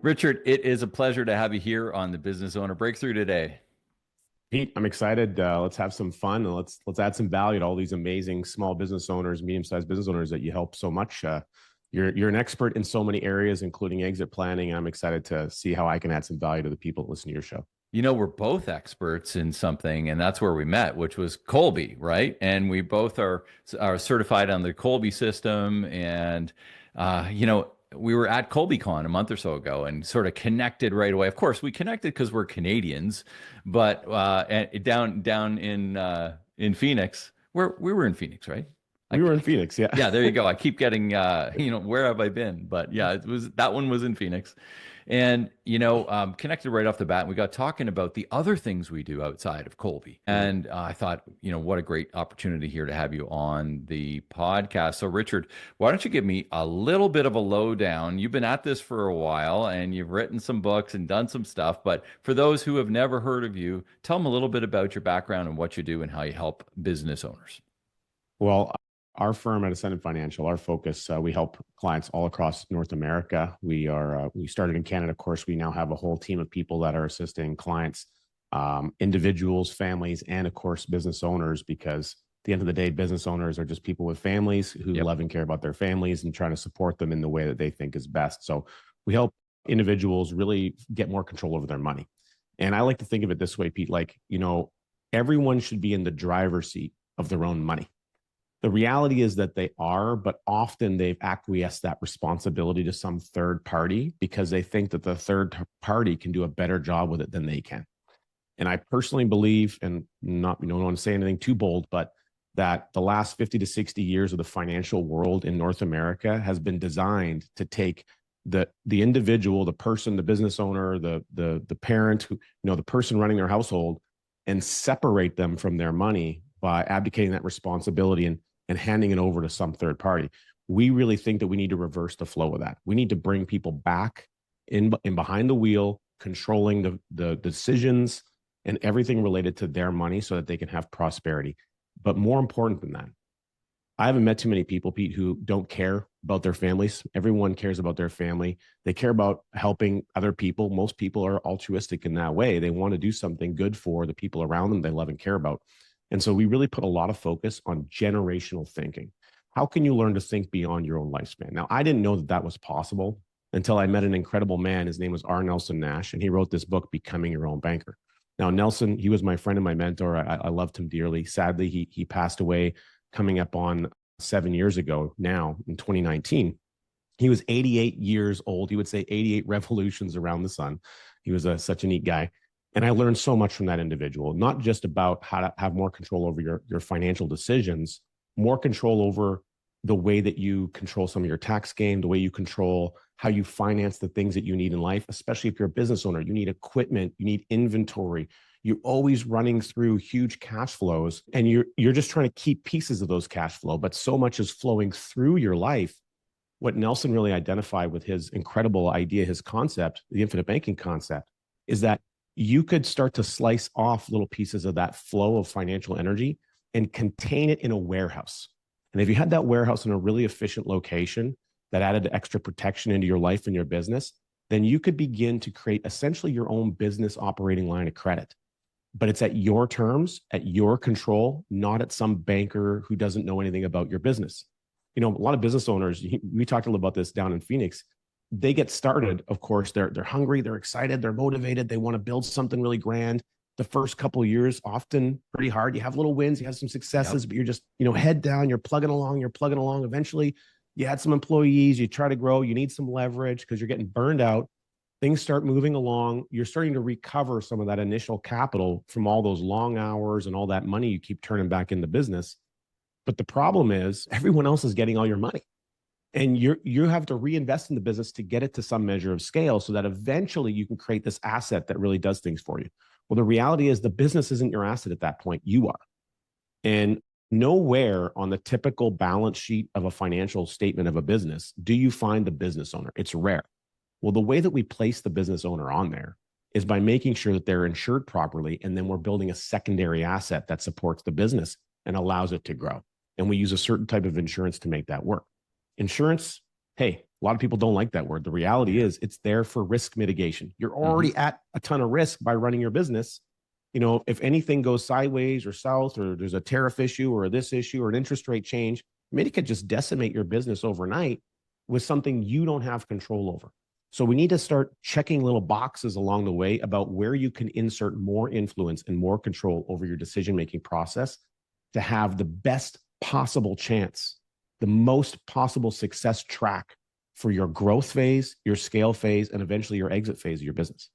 Richard, it is a pleasure to have you here on the Business Owner Breakthrough today. Pete, I'm excited. Let's have some fun and let's add some value to all these amazing small business owners, medium-sized business owners that you help so much. You're an expert in so many areas, including exit planning. And I'm excited to see how I can add some value to the people that listen to your show. We're both experts in something, and that's where we met, which was Colby, right? And we both are certified on the Colby system. And we were at ColbyCon a month or so ago and sort of connected right away. Of course, we connected because we're Canadians, but down in Phoenix, where we were in Phoenix, right? We were in Phoenix, yeah. Yeah, there you go. I keep getting, where have I been? But yeah, that one was in Phoenix. And, connected right off the bat, we got talking about the other things we do outside of Colby. And I thought, what a great opportunity here to have you on the podcast. So, Richard, why don't you give me a little bit of a lowdown? You've been at this for a while and you've written some books and done some stuff. But for those who have never heard of you, tell them a little bit about your background and what you do and how you help business owners. Well, our firm at Ascendant Financial, our focus, we help clients all across North America. We started in Canada. Of course, we now have a whole team of people that are assisting clients, individuals, families, and of course, business owners, because at the end of the day, business owners are just people with families who love and care about their families and trying to support them in the way that they think is best. So we help individuals really get more control over their money. And I like to think of it this way, Pete, everyone should be in the driver's seat of their own money. The reality is that they are, but often they've acquiesced that responsibility to some third party because they think that the third party can do a better job with it than they can. And I personally believe, and don't want to say anything too bold, but that the last 50 to 60 years of the financial world in North America has been designed to take the individual, the person, the business owner, the parent, the person running their household, and separate them from their money by abdicating that responsibility and handing it over to some third party. We really think that we need to reverse the flow of that. We need to bring people back in behind the wheel, controlling the decisions and everything related to their money so that they can have prosperity. But more important than that, I haven't met too many people, Pete, who don't care about their families. Everyone cares about their family. They care about helping other people. Most people are altruistic in that way. They want to do something good for the people around them they love and care about. And so we really put a lot of focus on generational thinking. How can you learn to think beyond your own lifespan? Now, I didn't know that that was possible until I met an incredible man. His name was R. Nelson Nash, and he wrote this book, Becoming Your Own Banker. Now, Nelson, he was my friend and my mentor. I loved him dearly. Sadly, he passed away coming up on 7 years ago now in 2019. He was 88 years old. He would say 88 revolutions around the sun. He was such a neat guy. And I learned so much from that individual, not just about how to have more control over your financial decisions, more control over the way that you control some of your tax game, the way you control how you finance the things that you need in life, especially if you're a business owner. You need equipment, you need inventory. You're always running through huge cash flows, and you're just trying to keep pieces of those cash flow, but so much is flowing through your life. What Nelson really identified with his incredible idea, his concept, the infinite banking concept, is that you could start to slice off little pieces of that flow of financial energy and contain it in a warehouse. And if you had that warehouse in a really efficient location that added extra protection into your life and your business, then you could begin to create essentially your own business operating line of credit. But it's at your terms, at your control, not at some banker who doesn't know anything about your business. A lot of business owners, we talked a little about this down in Phoenix. They get started, of course, they're hungry, they're excited, they're motivated, they want to build something really grand. The first couple of years, often pretty hard. You have little wins, you have some successes, but you're just, head down, you're plugging along. Eventually, you had some employees, you try to grow, you need some leverage because you're getting burned out. Things start moving along. You're starting to recover some of that initial capital from all those long hours and all that money you keep turning back into business. But the problem is everyone else is getting all your money. And you have to reinvest in the business to get it to some measure of scale so that eventually you can create this asset that really does things for you. Well, the reality is the business isn't your asset at that point. You are. And nowhere on the typical balance sheet of a financial statement of a business do you find the business owner. It's rare. Well, the way that we place the business owner on there is by making sure that they're insured properly. And then we're building a secondary asset that supports the business and allows it to grow. And we use a certain type of insurance to make that work. Insurance, hey, A lot of people don't like that word. The reality is it's there for risk mitigation. You're already at a ton of risk by running your business. You know, if anything goes sideways or south, or there's a tariff issue or this issue or an interest rate change, I mean, it could just decimate your business overnight with something you don't have control over. So we need to start checking little boxes along the way about where you can insert more influence and more control over your decision-making process to have the best possible chance, the most possible success track for your growth phase, your scale phase, and eventually your exit phase of your business.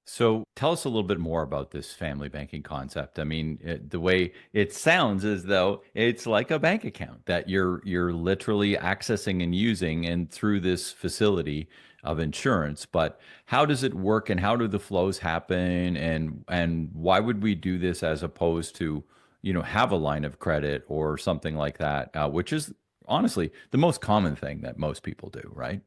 So tell us a little bit more about this family banking concept. I mean, the way it sounds as though it's like a bank account that you're literally accessing and using, and through this facility of insurance. But how does it work, and how do the flows happen, and why would we do this as opposed to, have a line of credit or something like that, which is honestly the most common thing that most people do, right?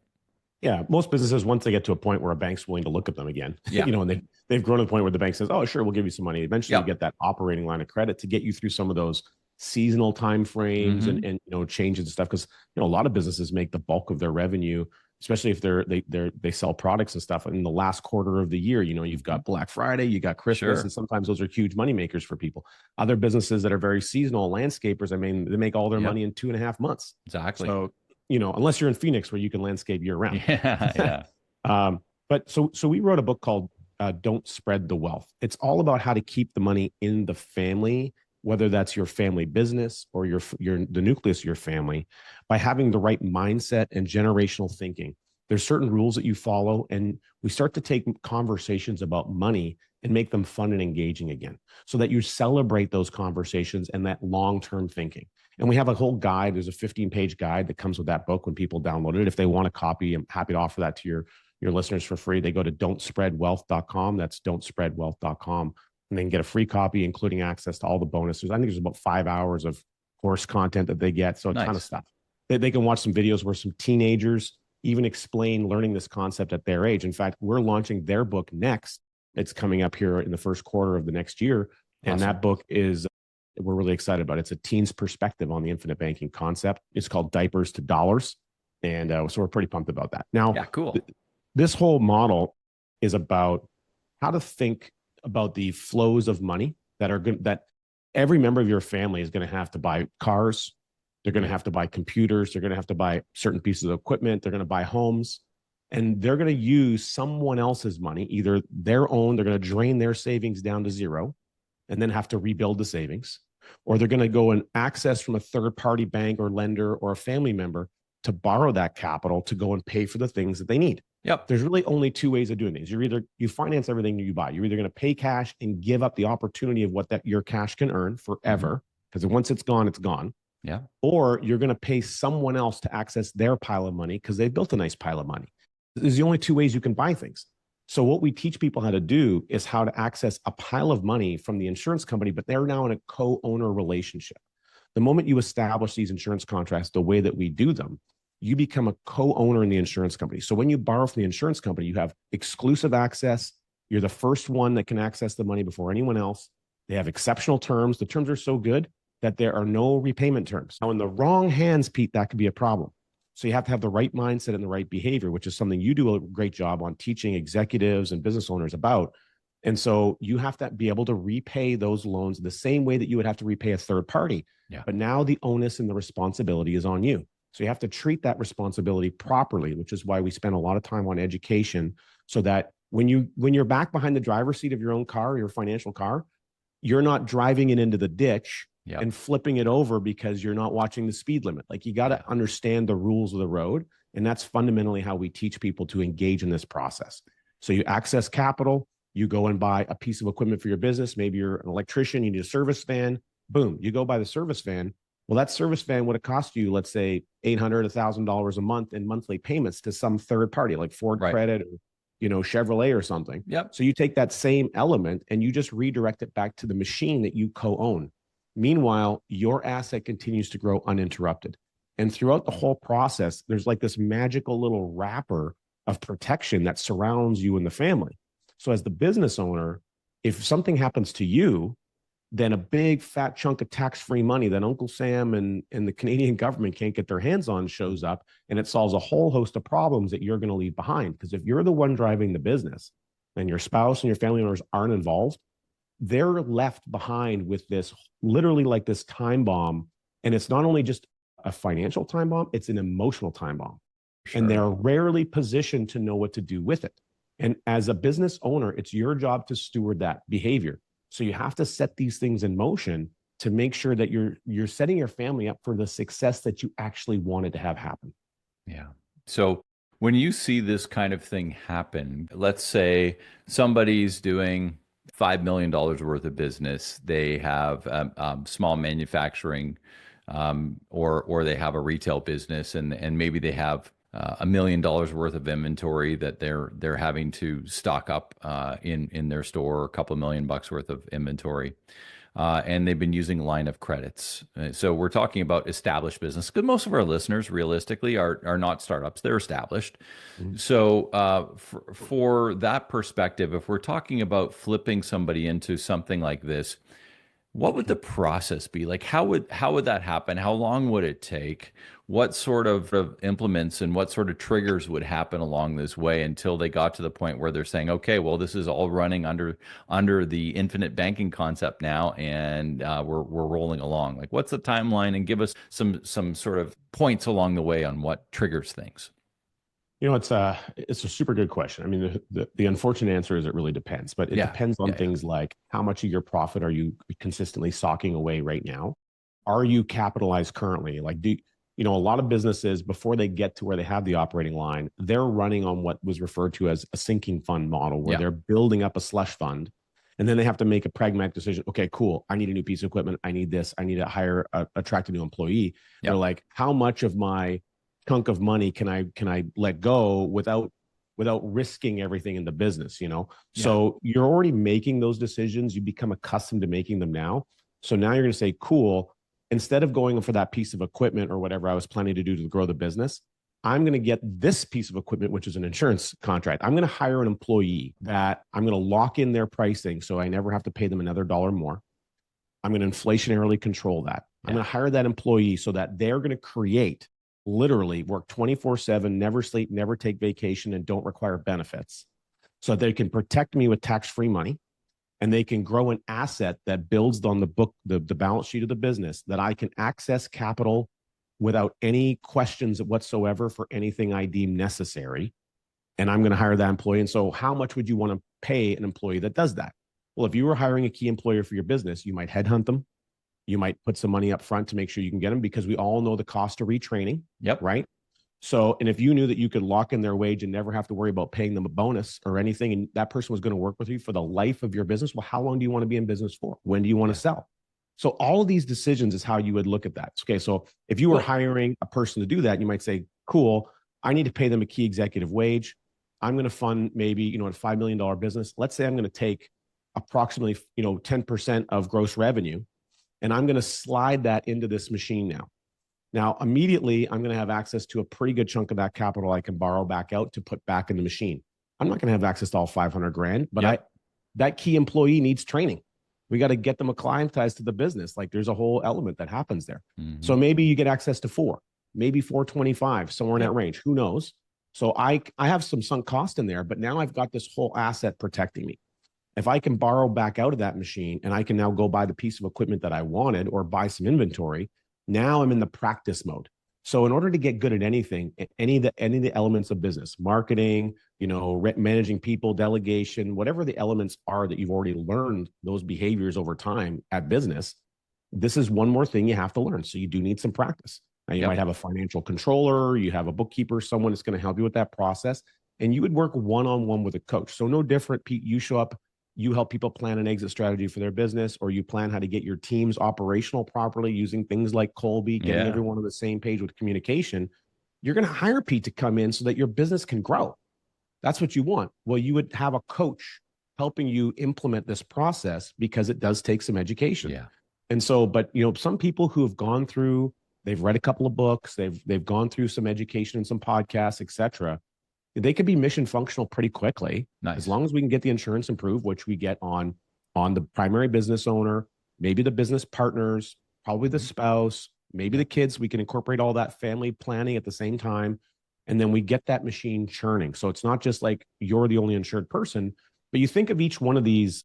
Yeah, most businesses, once they get to a point where a bank's willing to look at them again, Yeah. And they've grown to the point where the bank says, "Oh, sure, we'll give you some money." Eventually, you get that operating line of credit to get you through some of those seasonal time frames and changes and stuff. Because a lot of businesses make the bulk of their revenue, especially if they sell products and stuff in the last quarter of the year. You've got Black Friday, you got Christmas, and sometimes those are huge money makers for people. Other businesses that are very seasonal, landscapers, I mean, they make all their money in 2.5 months. Exactly. So unless you're in Phoenix where you can landscape year round. Yeah. But so we wrote a book called Don't Spread the Wealth. It's all about how to keep the money in the family, whether that's your family business or the nucleus of your family, by having the right mindset and generational thinking. There's certain rules that you follow, and we start to take conversations about money and make them fun and engaging again, so that you celebrate those conversations and that long-term thinking. And we have a whole guide. There's a 15-page guide that comes with that book when people download it. If they want a copy, I'm happy to offer that to your listeners for free. They go to don'tspreadwealth.com. That's don'tspreadwealth.com. And they can get a free copy, including access to all the bonuses. I think there's about 5 hours of course content that they get. So a ton of stuff. They can watch some videos where some teenagers even explain learning this concept at their age. In fact, we're launching their book next. It's coming up here in the first quarter of the next year. And that book we're really excited about it. It's a teen's perspective on the infinite banking concept. It's called Diapers to Dollars. And so we're pretty pumped about that. Now, cool. This whole model is about how to think about the flows of money that are good, that every member of your family is going to have to buy cars. They're going to have to buy computers. They're going to have to buy certain pieces of equipment. They're going to buy homes. And they're going to use someone else's money, either their own, they're going to drain their savings down to zero and then have to rebuild the savings, or they're going to go and access from a third-party bank or lender or a family member to borrow that capital to go and pay for the things that they need. Yep. There's really only two ways of doing things. You finance everything you buy. You're either going to pay cash and give up the opportunity of what your cash can earn forever, because once it's gone, it's gone. Yeah. Or you're going to pay someone else to access their pile of money because they've built a nice pile of money. There's the only two ways you can buy things. So what we teach people how to do is how to access a pile of money from the insurance company, but they're now in a co-owner relationship. The moment you establish these insurance contracts the way that we do them, you become a co-owner in the insurance company. So when you borrow from the insurance company, you have exclusive access. You're the first one that can access the money before anyone else. They have exceptional terms. The terms are so good that there are no repayment terms. Now, in the wrong hands, Pete, that could be a problem. So you have to have the right mindset and the right behavior, which is something you do a great job on teaching executives and business owners about. And so you have to be able to repay those loans the same way that you would have to repay a third party. Yeah. But now the onus and the responsibility is on you. So you have to treat that responsibility properly, which is why we spend a lot of time on education, so that when you're back behind the driver's seat of your own car, your financial car, you're not driving it into the ditch and flipping it over because you're not watching the speed limit. Like, you got to understand the rules of the road. And that's fundamentally how we teach people to engage in this process. So you access capital, you go and buy a piece of equipment for your business. Maybe you're an electrician, you need a service van. Boom, you go buy the service van. Well, that service van would have cost you, let's say, $800, $1,000 a month in monthly payments to some third party like Ford Credit or Chevrolet or something. Yep. So you take that same element and you just redirect it back to the machine that you co-own. Meanwhile, your asset continues to grow uninterrupted. And throughout the whole process, there's like this magical little wrapper of protection that surrounds you and the family. So as the business owner, if something happens to you, then a big fat chunk of tax-free money that Uncle Sam and the Canadian government can't get their hands on shows up, and it solves a whole host of problems that you're going to leave behind. Because if you're the one driving the business and your spouse and your family members aren't involved, they're left behind with this literally like this time bomb. And it's not only just a financial time bomb, it's an emotional time bomb. Sure. And they're rarely positioned to know what to do with it. And as a business owner, it's your job to steward that behavior. So you have to set these things in motion to make sure that you're setting your family up for the success that you actually wanted to have happen. Yeah. So when you see this kind of thing happen, let's say somebody's doing $5 million worth of business. They have small manufacturing, or they have a retail business, and maybe they have $1 million worth of inventory that they're having to stock up in their store, a couple of $1 million worth of inventory. And they've been using line of credits. So we're talking about established business, because most of our listeners realistically are not startups, they're established. Mm-hmm. So for that perspective, if we're talking about flipping somebody into something like this, what would the process be? Like, how would that happen? How long would it take? What sort of implements and what sort of triggers would happen along this way until they got to the point where they're saying, okay, well, this is all running under the infinite banking concept now, and we're rolling along. Like, what's the timeline? And give us some sort of points along the way on what triggers things. It's a super good question. I mean, the unfortunate answer is it really depends, but it depends on things like how much of your profit are you consistently socking away right now? Are you capitalized currently? Like, a lot of businesses, before they get to where they have the operating line, they're running on what was referred to as a sinking fund model, where they're building up a slush fund, and then they have to make a pragmatic decision. Okay, cool. I need a new piece of equipment. I need this. I need to attract a new employee. They're like, how much of my chunk of money can I let go without risking everything in the business? So you're already making those decisions. You become accustomed to making them now. So now you're going to say, cool, instead of going for that piece of equipment or whatever I was planning to do to grow the business, I'm going to get this piece of equipment, which is an insurance contract. I'm going to hire an employee that I'm going to lock in their pricing so I never have to pay them another dollar more. I'm going to inflationarily control that. I'm going to hire that employee so that they're going to create, literally work 24/7, never sleep, never take vacation, and don't require benefits, so they can protect me with tax-free money, and they can grow an asset that builds on the balance sheet of the business, that I can access capital without any questions whatsoever for anything I deem necessary. And I'm going to hire that employee. And so how much would you want to pay an employee that does that? Well, if you were hiring a key employer for your business, you might headhunt them. You might put some money up front to make sure you can get them, because we all know the cost of retraining. Right. So, and if you knew that you could lock in their wage and never have to worry about paying them a bonus or anything, and that person was going to work with you for the life of your business, well, how long do you want to be in business for? When do you want to sell? So all of these decisions is how you would look at that. Okay. So if you were hiring a person to do that, you might say, cool, I need to pay them a key executive wage. I'm going to fund maybe, a $5 million business. Let's say I'm going to take approximately, 10% of gross revenue, and I'm going to slide that into this machine now. Now, immediately, I'm going to have access to a pretty good chunk of that capital I can borrow back out to put back in the machine. I'm not going to have access to all 500 grand, but that key employee needs training. We got to get them acclimatized to the business. Like, there's a whole element that happens there. Mm-hmm. So maybe you get access to 4, maybe 425, somewhere in that range. Who knows? So I have some sunk cost in there, but now I've got this whole asset protecting me. If I can borrow back out of that machine and I can now go buy the piece of equipment that I wanted or buy some inventory, now I'm in the practice mode. So in order to get good at anything, any of the elements of business, marketing, managing people, delegation, whatever the elements are that you've already learned those behaviors over time at business, this is one more thing you have to learn. So you do need some practice. Now you might have a financial controller, you have a bookkeeper, someone that's going to help you with that process, and you would work one-on-one with a coach. So no different, Pete, you show up, you help people plan an exit strategy for their business, or you plan how to get your teams operational properly using things like Kolbe, getting everyone on the same page with communication. You're going to hire Pete to come in so that your business can grow. That's what you want. Well, you would have a coach helping you implement this process, because it does take some education. Yeah. And so, but some people who have gone through, they've read a couple of books, they've gone through some education and some podcasts, etc. They could be mission functional pretty quickly. Nice. As long as we can get the insurance improved, which we get on the primary business owner, maybe the business partners, probably the spouse, maybe the kids. We can incorporate all that family planning at the same time. And then we get that machine churning. So it's not just like you're the only insured person, but you think of each one of these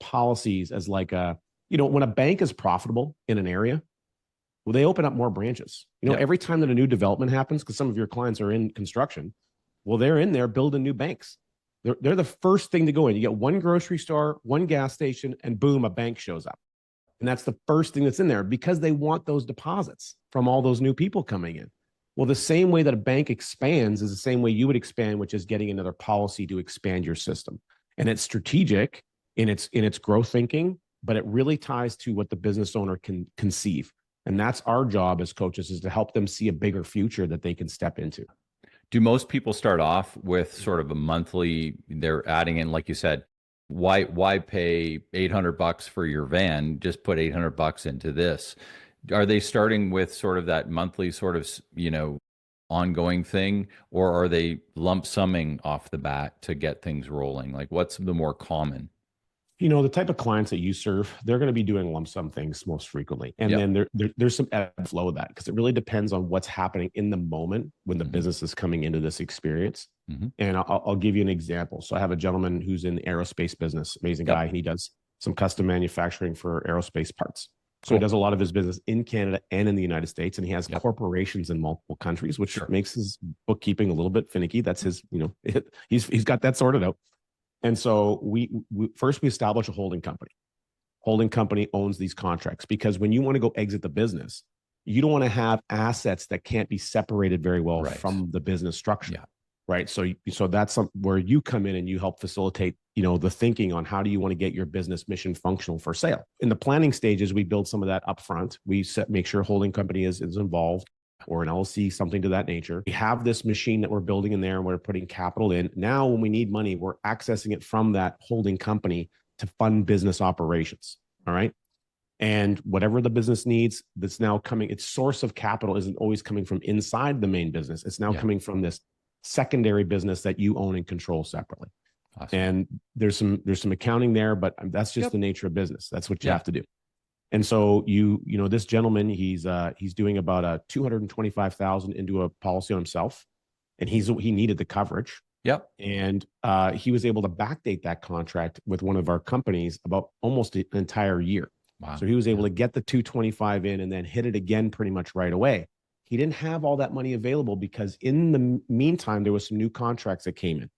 policies as like a, when a bank is profitable in an area, well, they open up more branches. Every time that a new development happens, because some of your clients are in construction, well, they're in there building new banks. They're the first thing to go in. You get one grocery store, one gas station, and boom, a bank shows up. And that's the first thing that's in there because they want those deposits from all those new people coming in. Well, the same way that a bank expands is the same way you would expand, which is getting another policy to expand your system. And it's strategic in its growth thinking, but it really ties to what the business owner can conceive. And that's our job as coaches, is to help them see a bigger future that they can step into. Do most people start off with sort of a monthly, they're adding in, like you said, why pay $800 for your van? Just put $800 into this. Are they starting with sort of that monthly sort of, ongoing thing, or are they lump summing off the bat to get things rolling? Like, what's the more common? The type of clients that you serve, they're going to be doing lump sum things most frequently. And then there's some ebb and flow of that, because it really depends on what's happening in the moment when the business is coming into this experience. And I'll give you an example. So I have a gentleman who's in the aerospace business, amazing guy. He does some custom manufacturing for aerospace parts. So he does a lot of his business in Canada and in the United States, and he has corporations in multiple countries, which makes his bookkeeping a little bit finicky. That's his, he's got that sorted out. And so we first establish a holding company. Holding company owns these contracts, because when you want to go exit the business, you don't want to have assets that can't be separated very well from the business structure. Right. So that's where you come in and you help facilitate, the thinking on how do you want to get your business mission functional for sale. In the planning stages, we build some of that upfront. We make sure holding company is involved, or an LLC, something to that nature. We have this machine that we're building in there, and we're putting capital in. Now, when we need money, we're accessing it from that holding company to fund business operations. All right. And whatever the business needs, that's now coming, its source of capital isn't always coming from inside the main business. It's now coming from this secondary business that you own and control separately. Awesome. And there's some accounting there, but that's just the nature of business. That's what you have to do. And so this gentleman, he's doing about a $225,000 into a policy on himself, and he needed the coverage. Yep. And he was able to backdate that contract with one of our companies about almost an entire year. Wow. So he was able to get the 225 in and then hit it again pretty much right away. He didn't have all that money available because in the meantime, there was some new contracts that came in.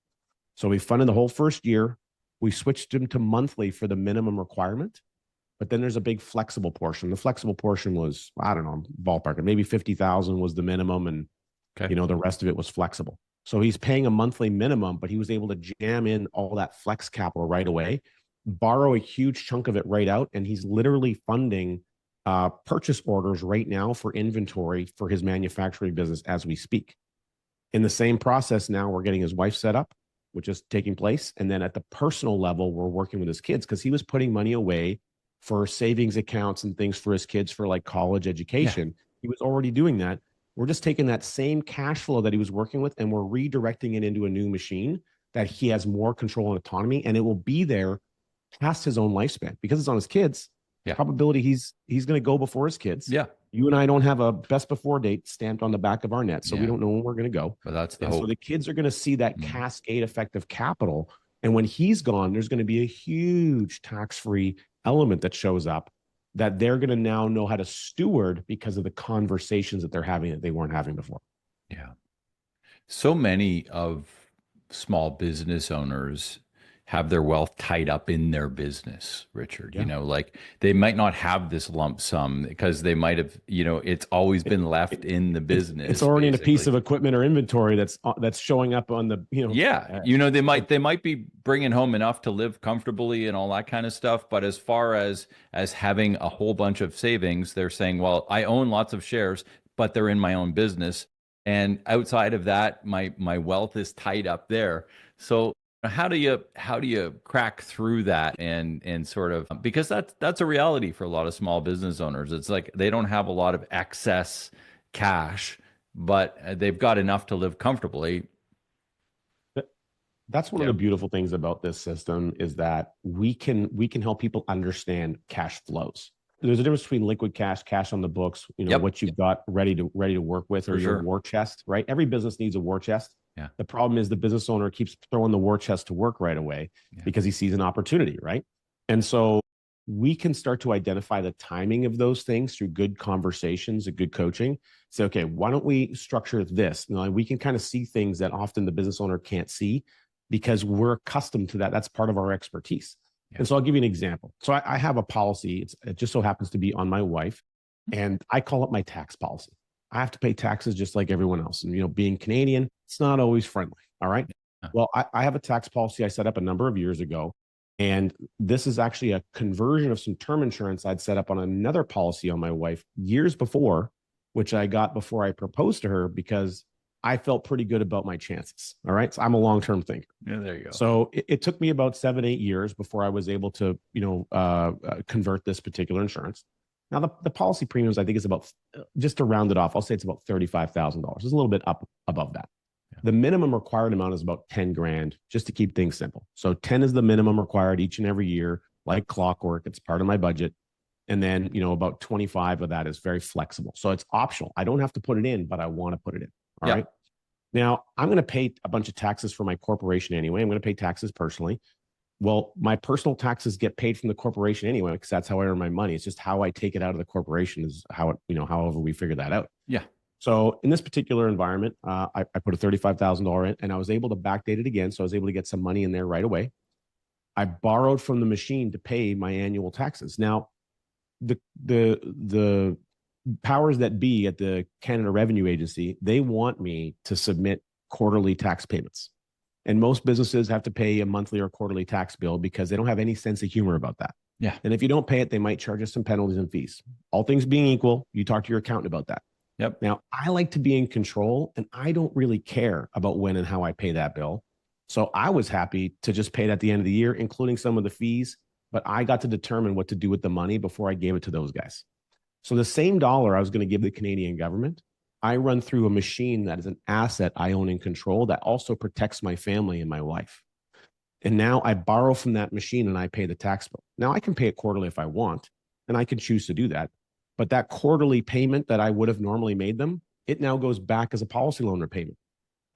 So we funded the whole first year. We switched him to monthly for the minimum requirement. But then there's a big flexible portion. The flexible portion was, I don't know, ballpark, maybe 50,000 was the minimum, and the rest of it was flexible. So he's paying a monthly minimum, but he was able to jam in all that flex capital right away, borrow a huge chunk of it right out, and he's literally funding purchase orders right now for inventory for his manufacturing business as we speak. In the same process now, we're getting his wife set up, which is taking place. And then at the personal level, we're working with his kids, because he was putting money away for savings accounts and things for his kids for like college education. He was already doing that. We're just taking that same cash flow that he was working with, and we're redirecting it into a new machine that he has more control and autonomy, and it will be there past his own lifespan, because it's on his kids. Probability he's going to go before his kids. You and I don't have a best before date stamped on the back of our net, so we don't know when we're going to go. But that's the hope. So the kids are going to see that cascade effect of capital, and when he's gone, there's going to be a huge tax-free element that shows up that they're going to now know how to steward because of the conversations that they're having that they weren't having before. Yeah. So many of small business owners have their wealth tied up in their business, Richard. Like they might not have this lump sum because they might have, it's always been left in the business. It's already basically in a piece of equipment or inventory that's showing up on the, they might be bringing home enough to live comfortably and all that kind of stuff. But as far as having a whole bunch of savings, they're saying, well, I own lots of shares, but they're in my own business. And outside of that, my wealth is tied up there. So how do you crack through that and sort of, because that's a reality for a lot of small business owners. It's like they don't have a lot of excess cash, but they've got enough to live comfortably. That's one of the beautiful things about this system, is that we can help people understand cash flows. There's a difference between liquid cash, cash on the books, Yep. what you've got ready to work with, or For your sure. war chest, right? Every business needs a war chest. Yeah. The problem is the business owner keeps throwing the war chest to work right away Yeah. because he sees an opportunity, right? And so we can start to identify the timing of those things through good conversations and good coaching. Say, okay, why don't we structure this? We can kind of see things that often the business owner can't see because we're accustomed to that. That's part of our expertise. Yeah. And so I'll give you an example. So I have a policy. It just so happens to be on my wife, and I call it my tax policy. I have to pay taxes just like everyone else. And, being Canadian, it's not always friendly. All right. Yeah. Well, I have a tax policy I set up a number of years ago. And this is actually a conversion of some term insurance I'd set up on another policy on my wife years before, which I got before I proposed to her because I felt pretty good about my chances. All right. So I'm a long-term thinker. Yeah, there you go. So it took me about 7-8 years before I was able to, convert this particular insurance. Now the policy premiums, I think, is about, just to round it off, I'll say it's about $35,000. It's a little bit up above that. Yeah. The minimum required amount is about 10 grand, just to keep things simple. So 10 is the minimum required each and every year, like clockwork. It's part of my budget. And then, about 25 of that is very flexible. So it's optional. I don't have to put it in, but I want to put it in. All right. Now, I'm going to pay a bunch of taxes for my corporation anyway. I'm going to pay taxes personally. Well, my personal taxes get paid from the corporation anyway, because that's how I earn my money. It's just how I take it out of the corporation is how it, however we figure that out. Yeah. So in this particular environment, I put a $35,000 in, and I was able to backdate it again. So I was able to get some money in there right away. I borrowed from the machine to pay my annual taxes. Now, the powers that be at the Canada Revenue Agency, they want me to submit quarterly tax payments. And most businesses have to pay a monthly or quarterly tax bill because they don't have any sense of humor about that. Yeah. And if you don't pay it, they might charge us some penalties and fees. All things being equal, you talk to your accountant about that. Yep. Now, I like to be in control, and I don't really care about when and how I pay that bill. So I was happy to just pay it at the end of the year, including some of the fees, but I got to determine what to do with the money before I gave it to those guys. So the same dollar I was going to give the Canadian government, I run through a machine that is an asset I own and control that also protects my family and my wife. And now I borrow from that machine and I pay the tax bill. Now I can pay it quarterly if I want, and I can choose to do that. But that quarterly payment that I would have normally made them, it now goes back as a policy loan repayment.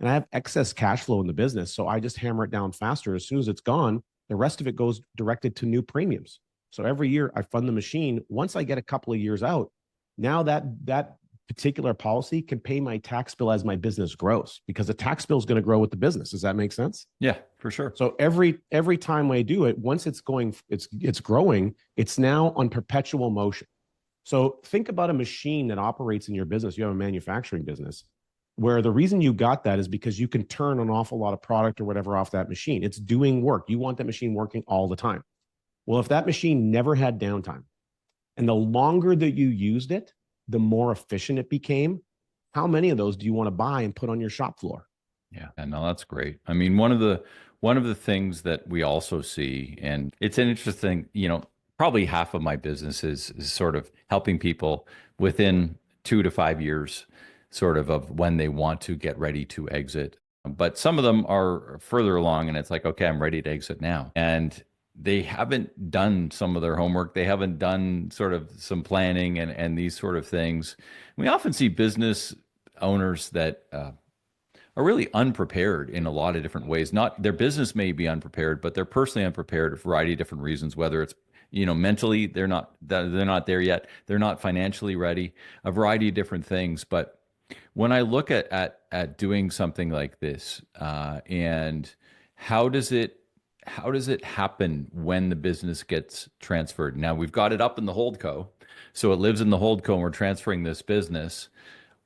And I have excess cash flow in the business, so I just hammer it down faster. As soon as it's gone, the rest of it goes directed to new premiums. So every year I fund the machine. Once I get a couple of years out, now that particular policy can pay my tax bill as my business grows, because the tax bill is going to grow with the business. Does that make sense? Yeah, for sure. So every time I do it, once it's growing, it's now on perpetual motion. So think about a machine that operates in your business. You have a manufacturing business where the reason you got that is because you can turn an awful lot of product or whatever off that machine. It's doing work. You want that machine working all the time. Well, if that machine never had downtime, and the longer that you used it, the more efficient it became, how many of those do you want to buy and put on your shop floor? Yeah, no, that's great. I mean, one of the things that we also see, and it's an interesting, probably half of my business is sort of helping people within 2 to 5 years, sort of when they want to get ready to exit. But some of them are further along, and it's like, okay, I'm ready to exit now. And they haven't done some of their homework. They haven't done sort of some planning and these sort of things. We often see business owners that are really unprepared in a lot of different ways. Not their business may be unprepared, but they're personally unprepared for a variety of different reasons, whether it's mentally they're not there yet, they're not financially ready, a variety of different things. But when I look at doing something like this, and how does it happen when the business gets transferred? Now we've got it up in the holdco, so it lives in the holdco, and we're transferring this business.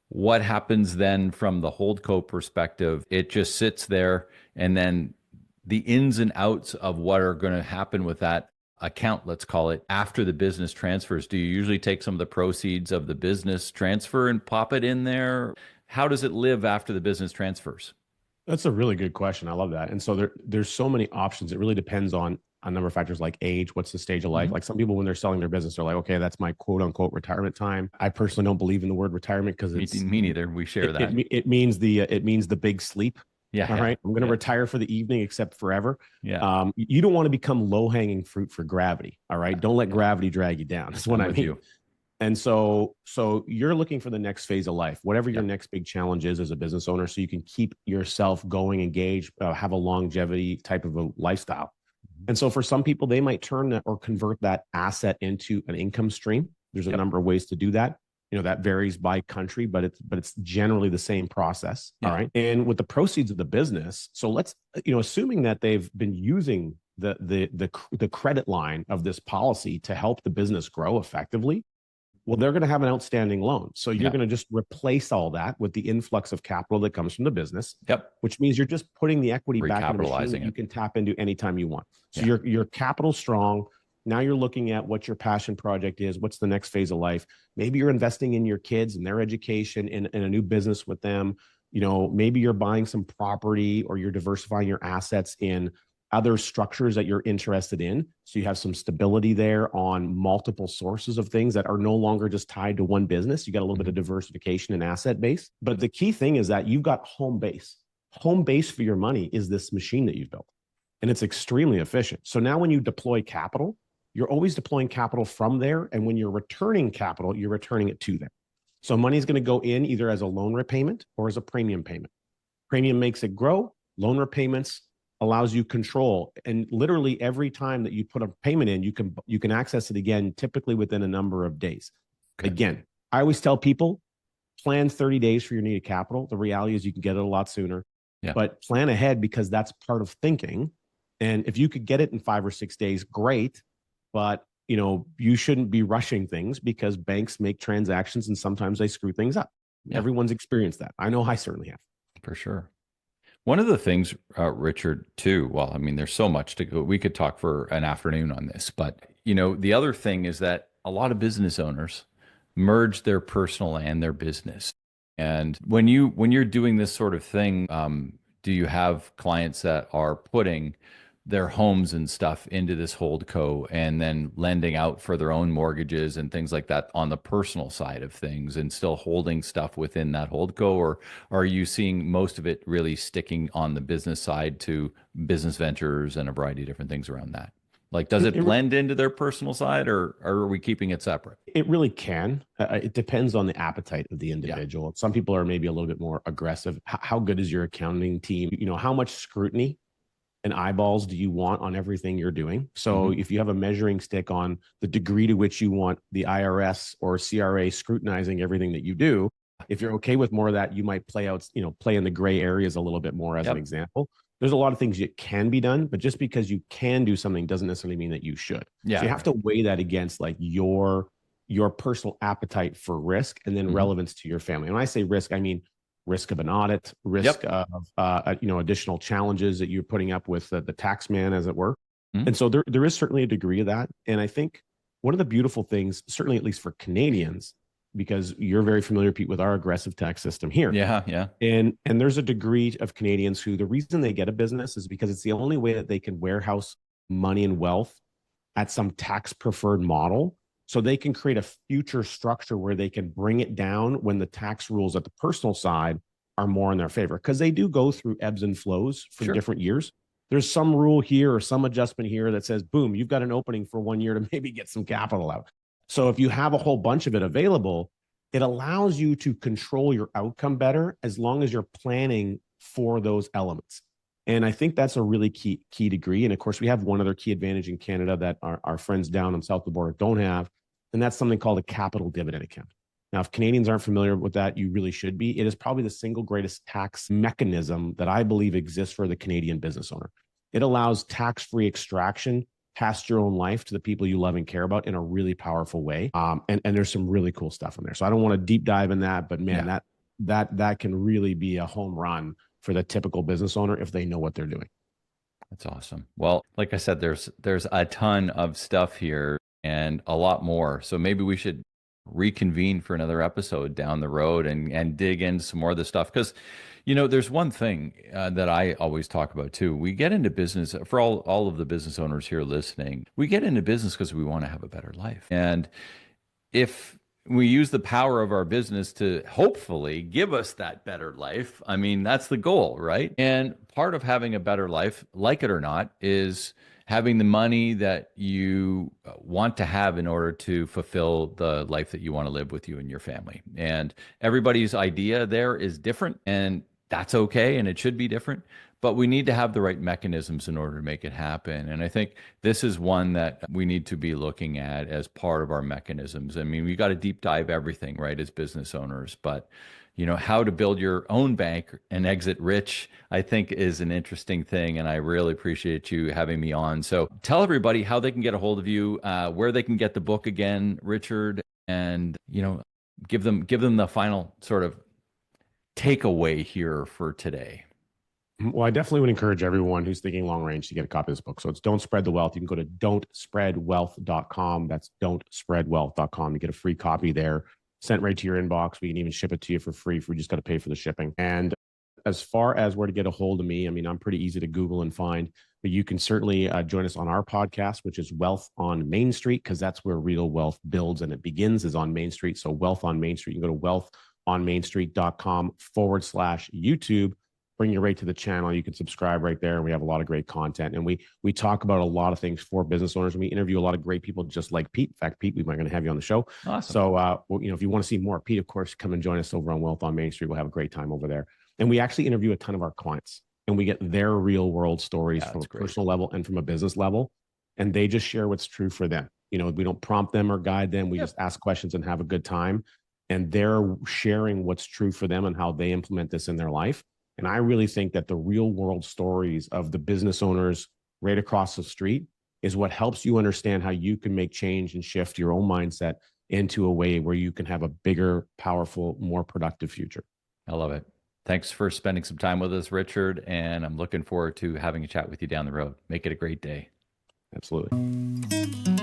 What happens then from the holdco perspective? It just sits there, and then the ins and outs of what are going to happen with that account, let's call it, after the business transfers. Do you usually take some of the proceeds of the business transfer and pop it in there? How does it live after the business transfers? That's a really good question. I love that. And so there's so many options. It really depends on a number of factors like age, what's the stage of life. Mm-hmm. Like some people, when they're selling their business, they're like, okay, that's my quote unquote retirement time. I personally don't believe in the word retirement because it's me neither. We share that. It means the big sleep. Yeah, All yeah, right. I'm going to yeah, retire for the evening, except forever. yeah, You don't want to become low hanging fruit for gravity. All right. Don't let yeah. gravity drag you down. That's what I'm I with mean. you. And so you're looking for the next phase of life, whatever your Yep. next big challenge is as a business owner, so you can keep yourself going, engaged, have a longevity type of a lifestyle. Mhm. And so for some people, they might turn that or convert that asset into an income stream. There's a Yep. number of ways to do that. That varies by country, but it's generally the same process. All Yeah. right. And with the proceeds of the business, so let's, assuming that they've been using the credit line of this policy to help the business grow effectively, well, they're going to have an outstanding loan. So you're Yeah. going to just replace all that with the influx of capital that comes from the business, Yep. which means you're just putting the equity back in a machine that Recapitalizing you it. can tap into anytime you want. So Yeah. your capital strong. Now you're looking at what your passion project is. What's the next phase of life? Maybe you're investing in your kids and their education in a new business with them. Maybe you're buying some property or you're diversifying your assets in other structures that you're interested in. So you have some stability there on multiple sources of things that are no longer just tied to one business. You got a little bit of diversification and asset base. But the key thing is that you've got home base. Home base for your money is this machine that you've built, and it's extremely efficient. So now when you deploy capital, you're always deploying capital from there. And when you're returning capital, you're returning it to them. So money is going to go in either as a loan repayment or as a premium payment. Premium makes it grow. Loan repayments allows you control, and literally every time that you put a payment in, you can access it again, typically within a number of days. Okay. Again, I always tell people, plan 30 days for your needed capital. The reality is you can get it a lot sooner, Yeah. but plan ahead, because that's part of thinking. And if you could get it in 5 or 6 days, great. But you shouldn't be rushing things, because banks make transactions and sometimes they screw things up. Yeah. Everyone's experienced that. I know I certainly have. For sure. One of the things, Richard, too, well, I mean, there's so much to go. We could talk for an afternoon on this, but the other thing is that a lot of business owners merge their personal and their business. And when you're doing this sort of thing, do you have clients that are putting their homes and stuff into this hold co and then lending out for their own mortgages and things like that on the personal side of things, and still holding stuff within that hold co? Or are you seeing most of it really sticking on the business side to business ventures and a variety of different things around that? Like, does it It, blend into their personal side, or are we keeping it separate? It really can. It depends on the appetite of the Yeah. individual. Some people are maybe a little bit more aggressive. How good is your accounting team? How much scrutiny and eyeballs do you want on everything you're doing? So if you have a measuring stick on the degree to which you want the IRS or CRA scrutinizing everything that you do, if you're okay with more of that, you might play in the gray areas a little bit more, as an Yep. example. There's a lot of things that can be done, but just because you can do something doesn't necessarily mean that you should. Yeah. So you have to weigh that against like your personal appetite for risk, and then Mhm. relevance to your family. And when I say risk, I mean risk of an audit, risk of additional challenges that you're putting up with the tax man, as it were. Mhm. And so there is certainly a degree of that. And I think one of the beautiful things, certainly at least for Canadians, because you're very familiar, Pete, with our aggressive tax system here. Yeah. Yeah. And there's a degree of Canadians who, the reason they get a business is because it's the only way that they can warehouse money and wealth at some tax preferred model. So they can create a future structure where they can bring it down when the tax rules at the personal side are more in their favor, because they do go through ebbs and flows from Sure. different years. There's some rule here or some adjustment here that says, boom, you've got an opening for 1 year to maybe get some capital out. So if you have a whole bunch of it available, it allows you to control your outcome better, as long as you're planning for those elements. And I think that's a really key degree. And of course, we have one other key advantage in Canada that our friends down on south of the border don't have, and that's something called a capital dividend account. Now, if Canadians aren't familiar with that, you really should be. It is probably the single greatest tax mechanism that I believe exists for the Canadian business owner. It allows tax-free extraction past your own life to the people you love and care about in a really powerful way. And there's some really cool stuff in there. So I don't want to deep dive in that, but man, that can really be a home run for the typical business owner if they know what they're doing. That's awesome. Well, like I said, there's a ton of stuff here and a lot more. So maybe we should reconvene for another episode down the road and dig into some more of this stuff. Because, there's one thing that I always talk about too. We get into business, for all of the business owners here listening, we get into business because we want to have a better life. And if we use the power of our business to hopefully give us that better life. I mean, that's the goal, right? And part of having a better life, like it or not, is having the money that you want to have in order to fulfill the life that you want to live with you and your family. And everybody's idea there is different, and that's okay, and it should be different. But we need to have the right mechanisms in order to make it happen. And I think this is one that we need to be looking at as part of our mechanisms. I mean, we got to deep dive everything, right, as business owners. But, how to build your own bank and exit rich, I think is an interesting thing. And I really appreciate you having me on. So tell everybody how they can get a hold of you, where they can get the book again, Richard, and, give them the final sort of takeaway here for today. Well, I definitely would encourage everyone who's thinking long range to get a copy of this book. So it's Don't Spread the Wealth. You can go to don'tspreadwealth.com. That's don'tspreadwealth.com. You get a free copy there, sent right to your inbox. We can even ship it to you for free. We just got to pay for the shipping. And as far as where to get a hold of me, I mean, I'm pretty easy to Google and find, but you can certainly join us on our podcast, which is Wealth on Main Street, because that's where real wealth builds and it begins, is on Main Street. So Wealth on Main Street, you can go to wealthonmainstreet.com/YouTube. Bring you right to the channel. You can subscribe right there. And we have a lot of great content. And we talk about a lot of things for business owners. And we interview a lot of great people just like Pete. In fact, Pete, we might going to have you on the show. Awesome. So, if you want to see more, Pete, of course, come and join us over on Wealth on Main Street. We'll have a great time over there. And we actually interview a ton of our clients and we get their real world stories from a personal level and from a business level. And they just share what's true for them. We don't prompt them or guide them. We just ask questions and have a good time. And they're sharing what's true for them and how they implement this in their life. And I really think that the real world stories of the business owners right across the street is what helps you understand how you can make change and shift your own mindset into a way where you can have a bigger, powerful, more productive future. I love it. Thanks for spending some time with us, Richard. And I'm looking forward to having a chat with you down the road. Make it a great day. Absolutely.